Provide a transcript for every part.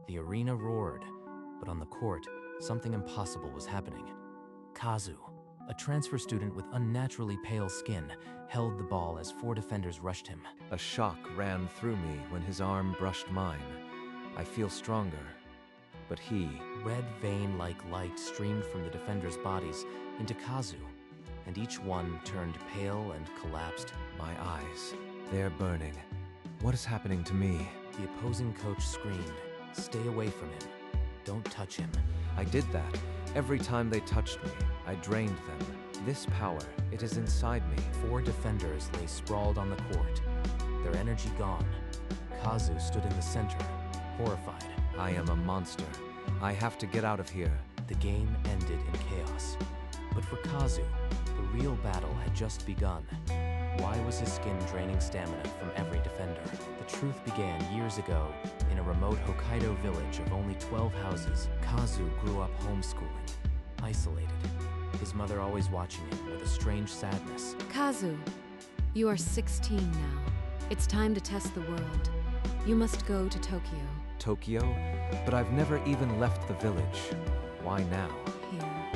The arena roared, but on the court, something impossible was happening. Kazu, a transfer student with unnaturally pale skin, held the ball as four defenders rushed him. A shock ran through me when his arm brushed mine. I feel stronger. But he... Red vein-like light streamed from the defenders' bodies into Kazu, and each one turned pale and collapsed. My eyes, they're burning. What is happening to me? The opposing coach screamed, "Stay away from him. Don't touch him." I did that. Every time they touched me, I drained them. This power, it is inside me. Four defenders lay sprawled on the court, their energy gone. Kazu stood in the center, horrified. I am a monster. I have to get out of here. The game ended in chaos. But for Kazu, the real battle had just begun. Why was his skin draining stamina from every defender? The truth began years ago in a remote Hokkaido village of only 12 houses. Kazu grew up homeschooling, isolated, his mother always watching him with a strange sadness. Kazu, you are 16 now. It's time to test the world. You must go to Tokyo. Tokyo? But I've never even left the village. Why now? Here.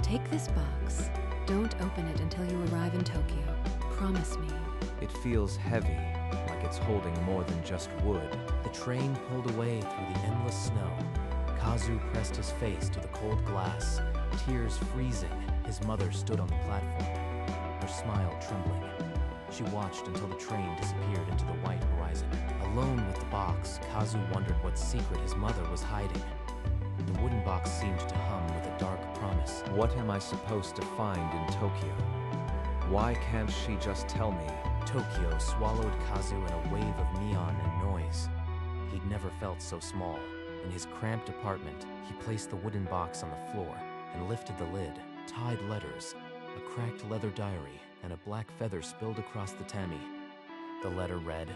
Take this box. Don't open it until you arrive in Tokyo. Promise me. It feels heavy, like it's holding more than just wood. The train pulled away through the endless snow. Kazu pressed his face to the cold glass, tears freezing. His mother stood on the platform, her smile trembling. She watched until the train disappeared into the white horizon. Alone with the box, Kazu wondered what secret his mother was hiding. The wooden box seemed to hum with a dark promise. What am I supposed to find in Tokyo? Why can't she just tell me? Tokyo swallowed Kazu in a wave of neon and noise. He'd never felt so small. In his cramped apartment, he placed the wooden box on the floor and lifted the lid. Tied letters, a cracked leather diary, and a black feather spilled across the tammy. The letter read,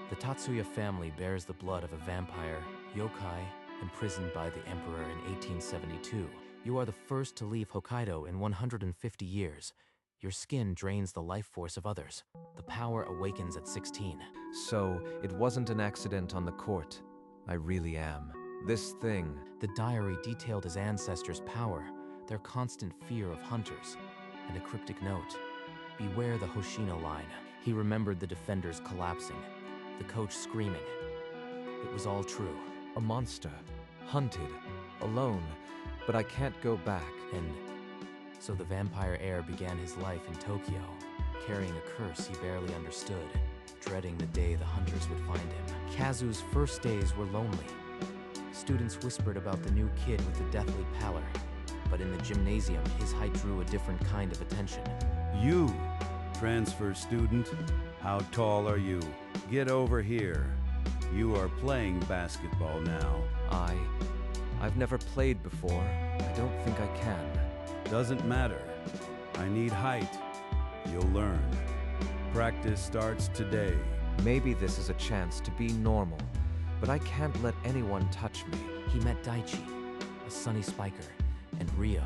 "The Tatsuya family bears the blood of a vampire, yokai, imprisoned by the emperor in 1872. You are the first to leave Hokkaido in 150 years. Your skin drains the life force of others. The power awakens at 16. So, it wasn't an accident on the court. I really am. This thing. The diary detailed his ancestors' power, their constant fear of hunters, and a cryptic note. Beware the Hoshino line. He remembered the defenders collapsing, the coach screaming. It was all true. A monster. Hunted. Alone. But I can't go back. And so the vampire heir began his life in Tokyo, carrying a curse he barely understood, dreading the day the hunters would find him. Kazu's first days were lonely. Students whispered about the new kid with the deathly pallor, but in the gymnasium, his height drew a different kind of attention. You, transfer student, how tall are you? Get over here. You are playing basketball now. I've never played before. I don't think I can. Doesn't matter. I need height. You'll learn. Practice starts today. Maybe this is a chance to be normal, but I can't let anyone touch me. He met Daichi, a sunny spiker, and Rio,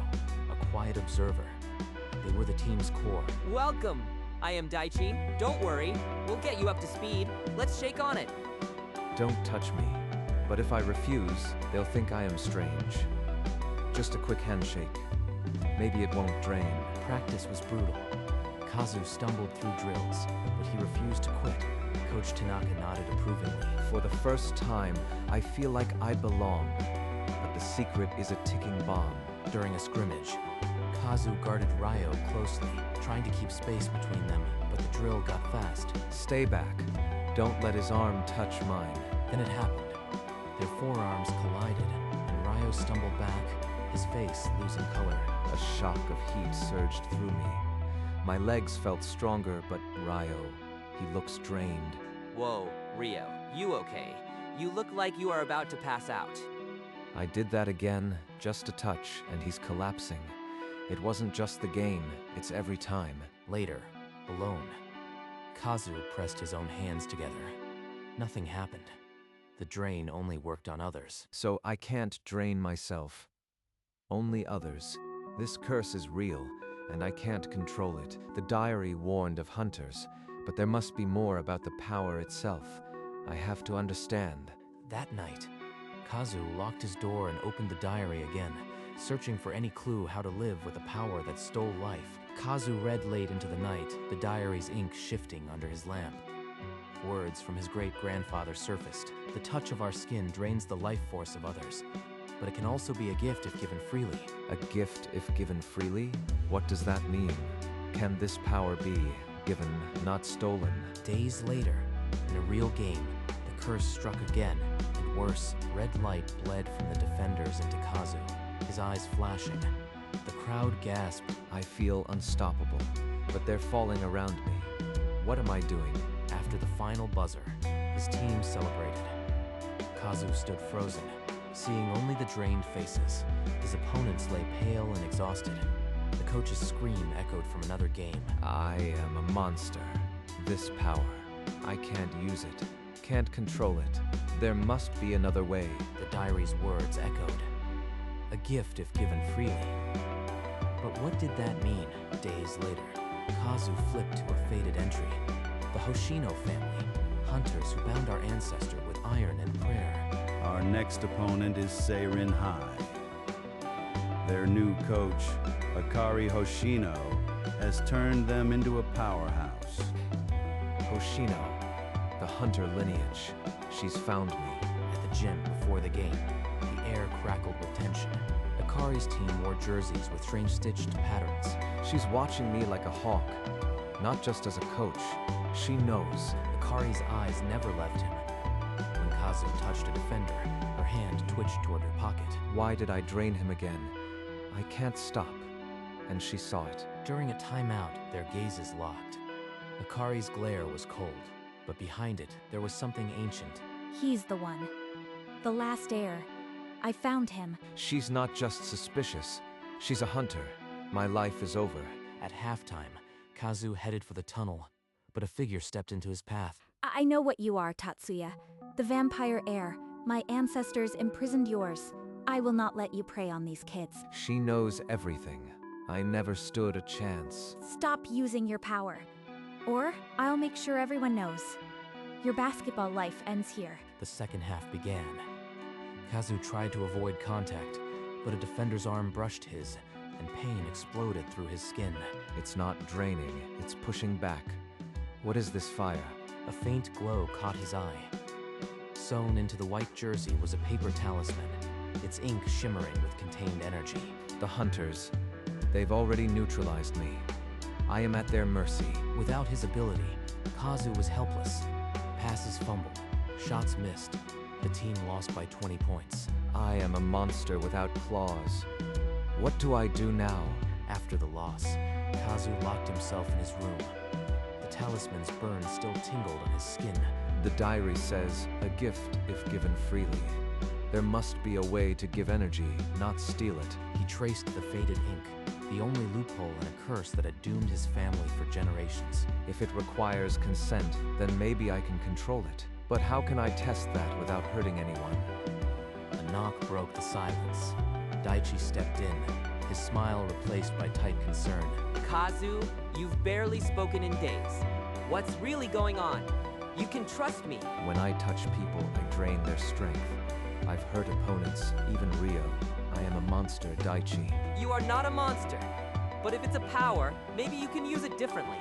a quiet observer. They were the team's core. Welcome! I am Daichi. Don't worry. We'll get you up to speed. Let's shake on it. Don't touch me. But if I refuse, they'll think I am strange. Just a quick handshake. Maybe it won't drain. Practice was brutal. Kazu stumbled through drills, but he refused to quit. Coach Tanaka nodded approvingly. For the first time, I feel like I belong. But the secret is a ticking bomb. During a scrimmage, Kazu guarded Ryo closely, trying to keep space between them, but the drill got fast. Stay back. Don't let his arm touch mine. Then it happened. Their forearms collided, and Ryo stumbled back, his face losing color. A shock of heat surged through me. My legs felt stronger, but Ryo, he looks drained. Whoa, Rio, you okay? You look like you are about to pass out. I did that again, just a touch, and he's collapsing. It wasn't just the game, it's every time. Later, alone, Kazu pressed his own hands together. Nothing happened. The drain only worked on others. So I can't drain myself. Only others. This curse is real, and I can't control it. The diary warned of hunters, but there must be more about the power itself. I have to understand. That night, Kazu locked his door and opened the diary again, searching for any clue how to live with a power that stole life. Kazu read late into the night, the diary's ink shifting under his lamp. Words from his great-grandfather surfaced. The touch of our skin drains the life force of others, but it can also be a gift if given freely. A gift if given freely? What does that mean? Can this power be given, not stolen? Days later, in a real game, the curse struck again, and worse, red light bled from the defenders into Kazu, his eyes flashing. The crowd gasped. I feel unstoppable, but they're falling around me. What am I doing? After the final buzzer, his team celebrated. Kazu stood frozen, seeing only the drained faces. His opponents lay pale and exhausted. The coach's scream echoed from another game. I am a monster. This power, I can't use it, can't control it. There must be another way. The diary's words echoed. A gift if given freely. But what did that mean? Days later, Kazu flipped to a faded entry. The Hoshino family, hunters who bound our ancestor with iron and prayer. Our next opponent is Seirin High. Their new coach, Akari Hoshino, has turned them into a powerhouse. Hoshino, the hunter lineage. She's found me. At the gym before the game, the air crackled with tension. Akari's team wore jerseys with strange stitched patterns. She's watching me like a hawk, not just as a coach. She knows. Akari's eyes never left him. When Kazu touched a defender, her hand twitched toward her pocket. Why did I drain him again? I can't stop. And she saw it. During a timeout, their gazes locked. Akari's glare was cold, but behind it, there was something ancient. He's the one. The last heir. I found him. She's not just suspicious. She's a hunter. My life is over. At halftime, Kazu headed for the tunnel, but a figure stepped into his path. I know what you are, Tatsuya. The vampire heir. My ancestors imprisoned yours. I will not let you prey on these kids. She knows everything. I never stood a chance. Stop using your power. Or I'll make sure everyone knows. Your basketball life ends here. The second half began. Kazu tried to avoid contact, but a defender's arm brushed his, and pain exploded through his skin. It's not draining, it's pushing back. What is this fire? A faint glow caught his eye. Sewn into the white jersey was a paper talisman, its ink shimmering with contained energy. The hunters. They've already neutralized me. I am at their mercy. Without his ability, Kazu was helpless. Passes fumbled, shots missed. The team lost by 20 points. I am a monster without claws. What do I do now? After the loss, Kazu locked himself in his room. The talisman's burn still tingled on his skin. The diary says, a gift if given freely. There must be a way to give energy, not steal it. He traced the faded ink, the only loophole in a curse that had doomed his family for generations. If it requires consent, then maybe I can control it. But how can I test that without hurting anyone? A knock broke the silence. Daichi stepped in, his smile replaced by tight concern. Kazu, you've barely spoken in days. What's really going on? You can trust me. When I touch people, I drain their strength. I've hurt opponents, even Rio. I am a monster, Daichi. You are not a monster. But if it's a power, maybe you can use it differently.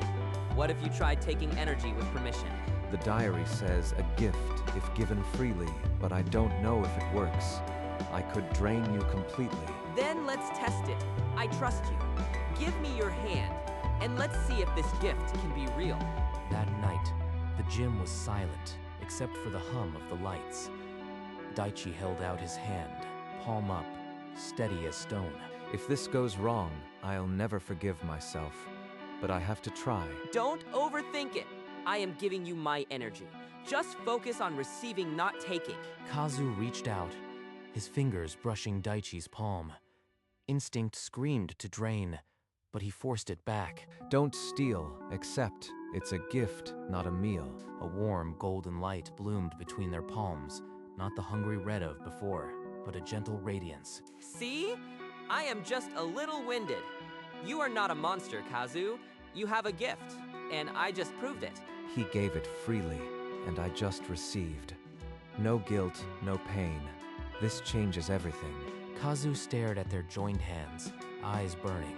What if you tried taking energy with permission? The diary says a gift if given freely, but I don't know if it works. I could drain you completely. Then let's test it. I trust you. Give me your hand, and let's see if this gift can be real. That night, the gym was silent, except for the hum of the lights. Daichi held out his hand, palm up, steady as stone. If this goes wrong, I'll never forgive myself. But I have to try. Don't overthink it. I am giving you my energy. Just focus on receiving, not taking. Kazu reached out, his fingers brushing Daichi's palm. Instinct screamed to drain, but he forced it back. Don't steal, accept. It's a gift, not a meal. A warm golden light bloomed between their palms, not the hungry red of before, but a gentle radiance. See? I am just a little winded. You are not a monster, Kazu. You have a gift, and I just proved it. He gave it freely, and I just received. No guilt, no pain. This changes everything. Kazu stared at their joined hands, eyes burning.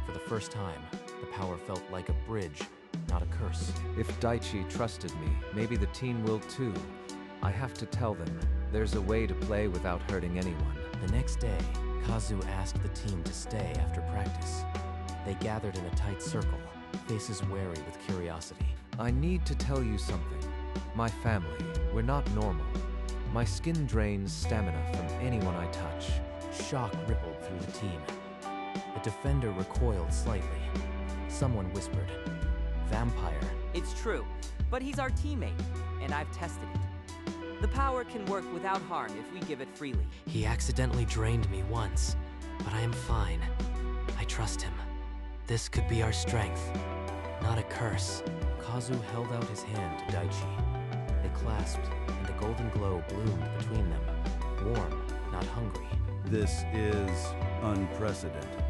For the first time, the power felt like a bridge, not a curse. If Daichi trusted me, maybe the team will too. I have to tell them, there's a way to play without hurting anyone. The next day, Kazu asked the team to stay after practice. They gathered in a tight circle, faces wary with curiosity. I need to tell you something. My family, we're not normal. My skin drains stamina from anyone I touch. Shock rippled through the team. A defender recoiled slightly. Someone whispered, "Vampire." It's true, but he's our teammate, and I've tested it. The power can work without harm if we give it freely. He accidentally drained me once, but I am fine. I trust him. This could be our strength, not a curse. Kazu held out his hand to Daichi. They clasped, and a golden glow bloomed between them. Warm, not hungry. This is unprecedented.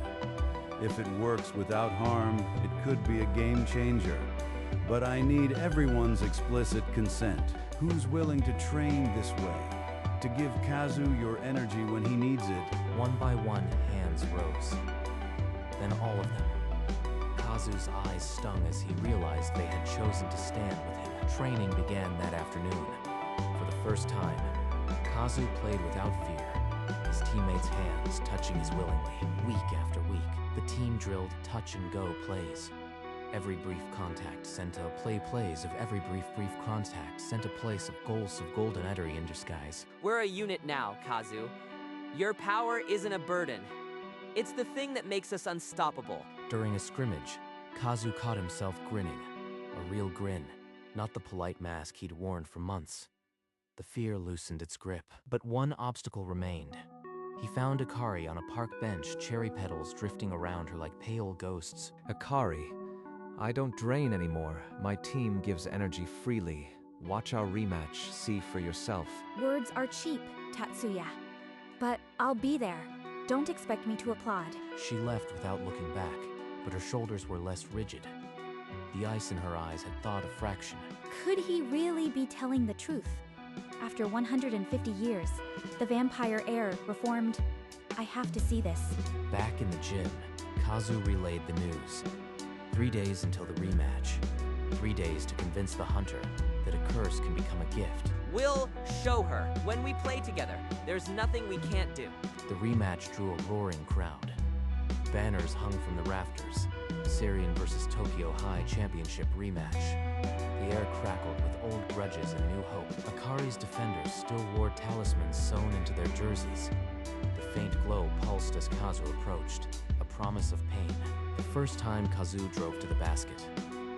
If it works without harm, it could be a game changer. But I need everyone's explicit consent. Who's willing to train this way? To give Kazu your energy when he needs it? One by one, hands rose. Then all of them. Kazu's eyes stung as he realized they had chosen to stand with him. Training began that afternoon. For the first time, Kazu played without fear, his teammates' hands touching his willingly. Week after week, the team drilled touch-and-go plays. Every brief contact sent a plays of every brief contact sent a place of goals of golden ettery in disguise. We're a unit now, Kazu. Your power isn't a burden. It's the thing that makes us unstoppable. During a scrimmage, Kazu caught himself grinning. A real grin, not the polite mask he'd worn for months. The fear loosened its grip. But one obstacle remained. He found Akari on a park bench, cherry petals drifting around her like pale ghosts. Akari, I don't drain anymore. My team gives energy freely. Watch our rematch, see for yourself. Words are cheap, Tatsuya. But I'll be there. Don't expect me to applaud. She left without looking back, but her shoulders were less rigid. The ice in her eyes had thawed a fraction. Could he really be telling the truth? After 150 years, the vampire heir reformed. I have to see this. Back in the gym, Kazu relayed the news. 3 days until the rematch. 3 days to convince the hunter that a curse can become a gift. We'll show her. When we play together, there's nothing we can't do. The rematch drew a roaring crowd. Banners hung from the rafters. Syrian versus Tokyo High Championship rematch. The air crackled with old grudges and new hope. Akari's defenders still wore talismans sewn into their jerseys. The faint glow pulsed as Kazu approached, a promise of pain. The first time Kazu drove to the basket,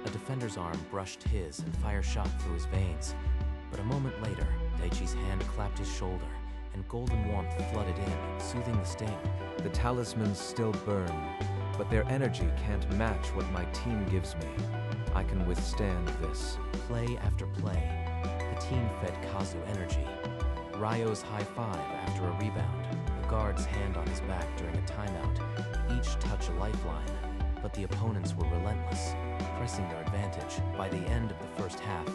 a defender's arm brushed his and fire shot through his veins. But a moment later, Daichi's hand clapped his shoulder, and golden warmth flooded in, soothing the sting. The talismans still burn, but their energy can't match what my team gives me. I can withstand this. Play after play, the team fed Kazu energy. Ryo's high five after a rebound, a guard's hand on his back during a timeout, each touch a lifeline. But the opponents were relentless, pressing their advantage. By the end of the first half,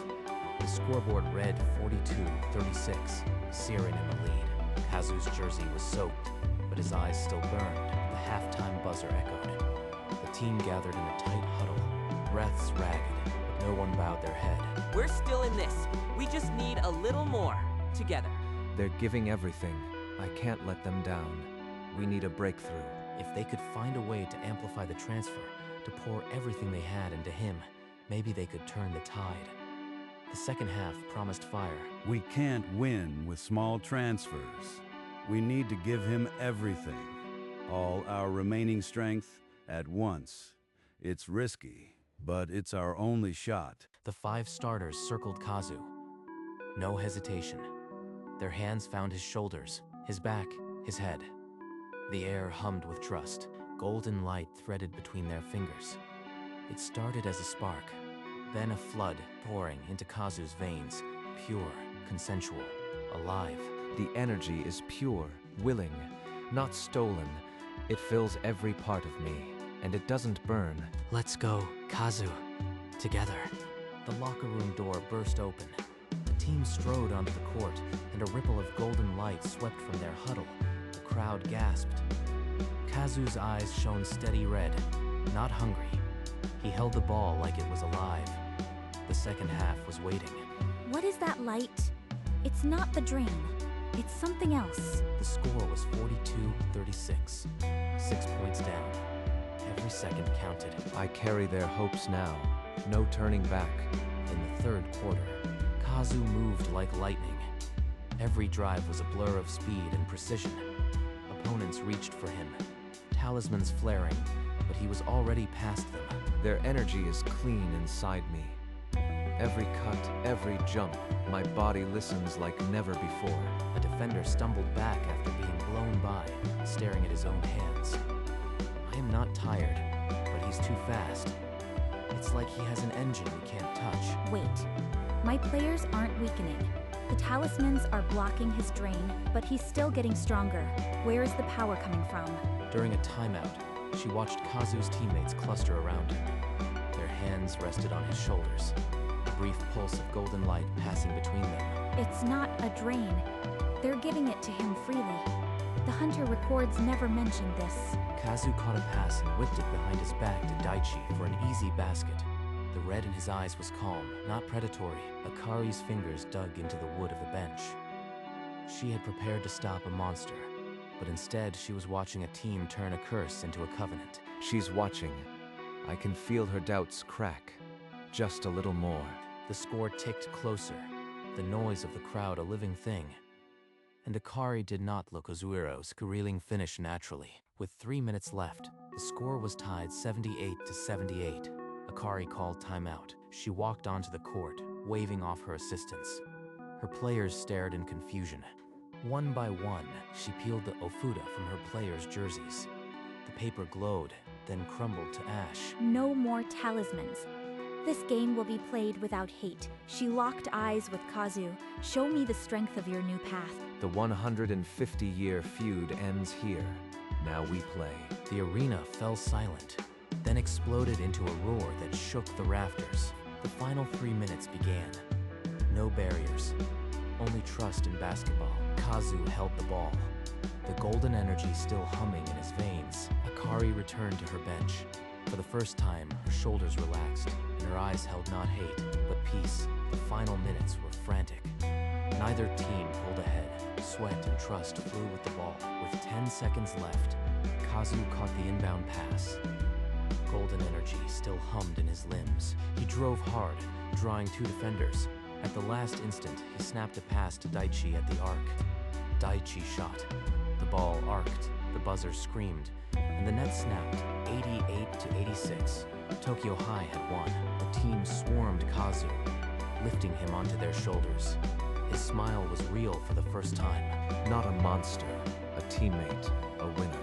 the scoreboard read 42-36, Siren in the lead. Kazu's jersey was soaked, but his eyes still burned. The halftime buzzer echoed. The team gathered in a tight huddle, breaths ragged, but no one bowed their head. We're still in this. We just need a little more, together. They're giving everything. I can't let them down. We need a breakthrough. If they could find a way to amplify the transfer, to pour everything they had into him, maybe they could turn the tide. The second half promised fire. We can't win with small transfers. We need to give him everything. All our remaining strength at once. It's risky, but it's our only shot. The 5 starters circled Kazu. No hesitation. Their hands found his shoulders, his back, his head. The air hummed with trust. Golden light threaded between their fingers. It started as a spark, then a flood pouring into Kazu's veins, pure, consensual, alive. The energy is pure, willing, not stolen. It fills every part of me, and it doesn't burn. Let's go, Kazu. Together. The locker room door burst open. The team strode onto the court, and a ripple of golden light swept from their huddle. The crowd gasped. Kazu's eyes shone steady red, not hungry. He held the ball like it was alive. The second half was waiting. What is that light? It's not the drain. It's something else. The score was 42-36, 6 points down. Every second counted. I carry their hopes now. No turning back. In the third quarter, Kazu moved like lightning. Every drive was a blur of speed and precision. Opponents reached for him, talismans flaring, but he was already past them. Their energy is clean inside me. Every cut, every jump, my body listens like never before. A defender stumbled back after being blown by, staring at his own hands. I am not tired, but he's too fast. It's like he has an engine we can't touch. Wait. My players aren't weakening. The talismans are blocking his drain, but he's still getting stronger. Where is the power coming from? During a timeout, she watched Kazu's teammates cluster around him. Their hands rested on his shoulders, a brief pulse of golden light passing between them. It's not a drain. They're giving it to him freely. The Hunter records never mentioned this. Kazu caught a pass and whipped it behind his back to Daichi for an easy basket. The red in his eyes was calm, not predatory. Akari's fingers dug into the wood of the bench. She had prepared to stop a monster, but instead she was watching a team turn a curse into a covenant. She's watching. I can feel her doubts crack. Just a little more. The score ticked closer, the noise of the crowd a living thing. And Akari did not look Ozuiro's careering finish naturally. With 3 minutes left, the score was tied 78-78. Akari called timeout. She walked onto the court, waving off her assistants. Her players stared in confusion. One by one, she peeled the ofuda from her players' jerseys. The paper glowed, then crumbled to ash. No more talismans. This game will be played without hate. She locked eyes with Kazu. Show me the strength of your new path. The 150-year feud ends here. Now we play. The arena fell silent, then exploded into a roar that shook the rafters. The final 3 minutes began. No barriers, only trust in basketball. Kazu held the ball, the golden energy still humming in his veins. Akari returned to her bench. For the first time, her shoulders relaxed, and her eyes held not hate, but peace. The final minutes were frantic. Neither team pulled ahead. Sweat and trust flew with the ball. With 10 seconds left, Kazu caught the inbound pass. Golden energy still hummed in his limbs. He drove hard, drawing 2 defenders. At the last instant, he snapped a pass to Daichi at the arc. Daichi shot. The ball arced, the buzzer screamed, and the net snapped, 88-86. Tokyo High had won. The team swarmed Kazu, lifting him onto their shoulders. His smile was real for the first time. Not a monster, a teammate, a winner.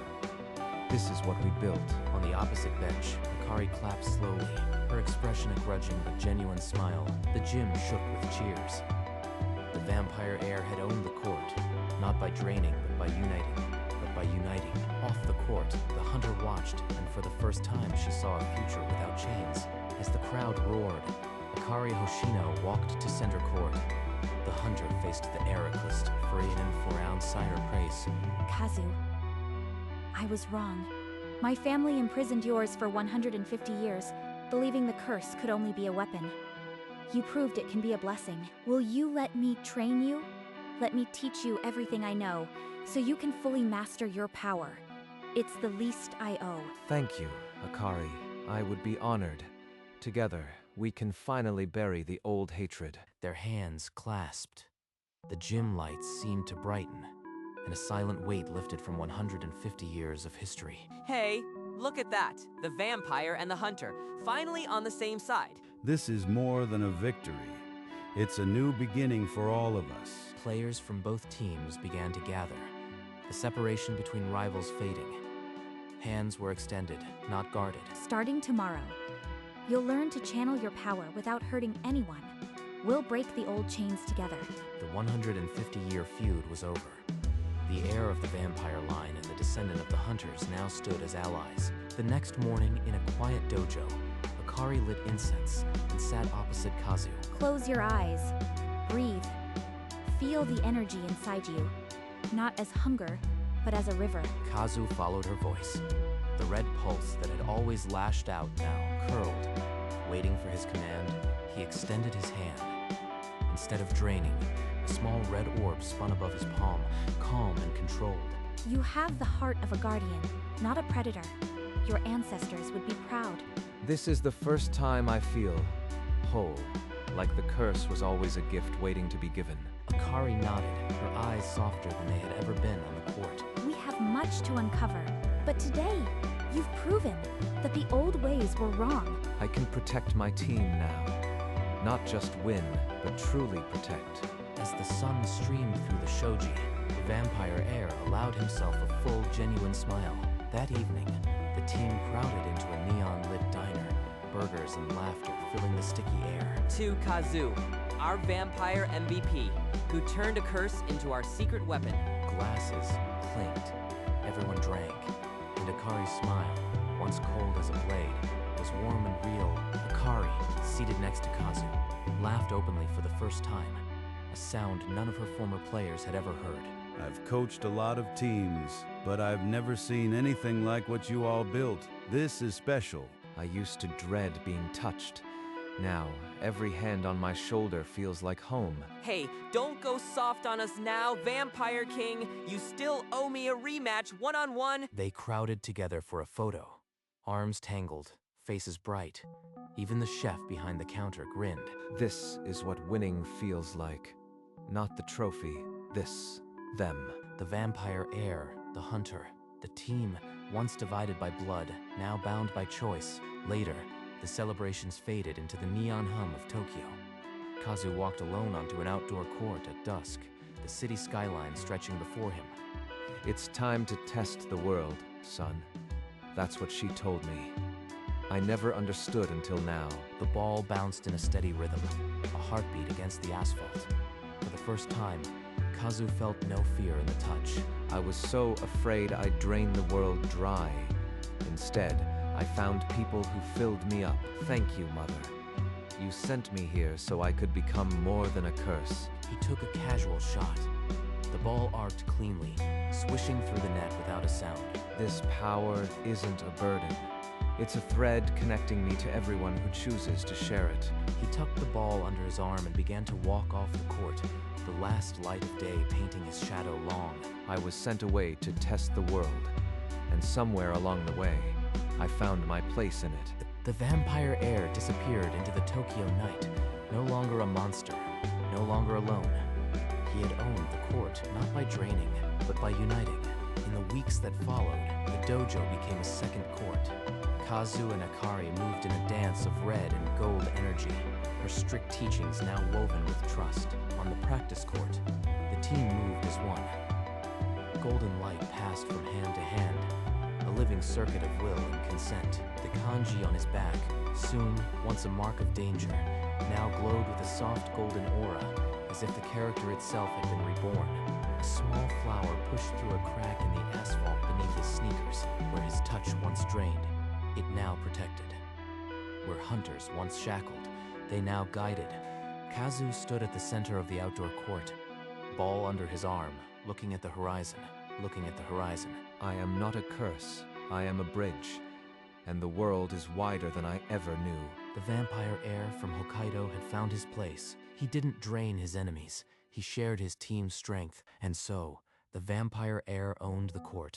This is what we built. On the opposite bench, Akari clapped slowly, her expression a grudging but genuine smile. The gym shook with cheers. The vampire heir had owned the court, not by draining, but by uniting. Off the court, the hunter watched, and for the first time she saw a future without chains. As the crowd roared, Akari Hoshino walked to center court. The hunter faced the Heraclist, Furian for outsider praise. Kazu, I was wrong. My family imprisoned yours for 150 years, believing the curse could only be a weapon. You proved it can be a blessing. Will you let me train you? Let me teach you everything I know, so you can fully master your power. It's the least I owe. Thank you, Akari. I would be honored. Together, we can finally bury the old hatred. Their hands clasped. The gym lights seemed to brighten, and a silent weight lifted from 150 years of history. Hey, look at that. The vampire and the hunter, finally on the same side. This is more than a victory. It's a new beginning for all of us. Players from both teams began to gather, the separation between rivals fading. Hands were extended, not guarded. Starting tomorrow, you'll learn to channel your power without hurting anyone. We'll break the old chains together. The 150-year feud was over. The heir of the vampire line and the descendant of the hunters now stood as allies. The next morning, in a quiet dojo, Akari lit incense and sat opposite Kazu. Close your eyes. Breathe. Feel the energy inside you, not as hunger, but as a river. Kazu followed her voice. The red pulse that had always lashed out now curled. Waiting for his command, he extended his hand. Instead of draining, a small red orb spun above his palm, calm and controlled. You have the heart of a guardian, not a predator. Your ancestors would be proud. This is the first time I feel whole, like the curse was always a gift waiting to be given. Akari nodded, her eyes softer than they had ever been on the court. We have much to uncover, but today, you've proven that the old ways were wrong. I can protect my team now. Not just win, but truly protect. As the sun streamed through the shoji, the vampire heir allowed himself a full, genuine smile. That evening, the team crowded into a neon-lit diner, burgers and laughter filling the sticky air. To Kazu, our vampire MVP, who turned a curse into our secret weapon. Glasses clinked. Everyone drank. And Akari's smile, once cold as a blade, was warm and real. Akari, seated next to Kazu, laughed openly for the first time, a sound none of her former players had ever heard. I've coached a lot of teams, but I've never seen anything like what you all built. This is special. I used to dread being touched. Now, every hand on my shoulder feels like home. Hey, don't go soft on us now, Vampire King. You still owe me a rematch one-on-one. They crowded together for a photo. Arms tangled, faces bright. Even the chef behind the counter grinned. This is what winning feels like. Not the trophy, this, them. The vampire heir, the hunter, the team, once divided by blood, now bound by choice. Later, the celebrations faded into the neon hum of Tokyo. Kazu walked alone onto an outdoor court at dusk, the city skyline stretching before him. It's time to test the world, son. That's what she told me. I never understood until now. The ball bounced in a steady rhythm, a heartbeat against the asphalt. For the first time, Kazu felt no fear in the touch. I was so afraid I'd drain the world dry. Instead, I found people who filled me up. Thank you, Mother. You sent me here so I could become more than a curse. He took a casual shot. The ball arced cleanly, swishing through the net without a sound. This power isn't a burden. It's a thread connecting me to everyone who chooses to share it. He tucked the ball under his arm and began to walk off the court, the last light of day painting his shadow long. I was sent away to test the world, and somewhere along the way, I found my place in it. The vampire heir disappeared into the Tokyo night, no longer a monster, no longer alone. He had owned the court not by draining, but by uniting. In the weeks that followed, the dojo became a second court. Kazu and Akari moved in a dance of red and gold energy, her strict teachings now woven with trust. On the practice court, the team moved as one. Golden light passed from hand to hand, a living circuit of will and consent. The kanji on his back, soon once a mark of danger, now glowed with a soft golden aura, as if the character itself had been reborn. A small flower pushed through a crack in the asphalt beneath his sneakers, where his touch once drained, it now protected. Where hunters once shackled, they now guided. Kazu stood at the center of the outdoor court, ball under his arm, looking at the horizon, looking at the horizon. I am not a curse, I am a bridge, and the world is wider than I ever knew. The vampire heir from Hokkaido had found his place. He didn't drain his enemies, he shared his team's strength, and so, the vampire heir owned the court.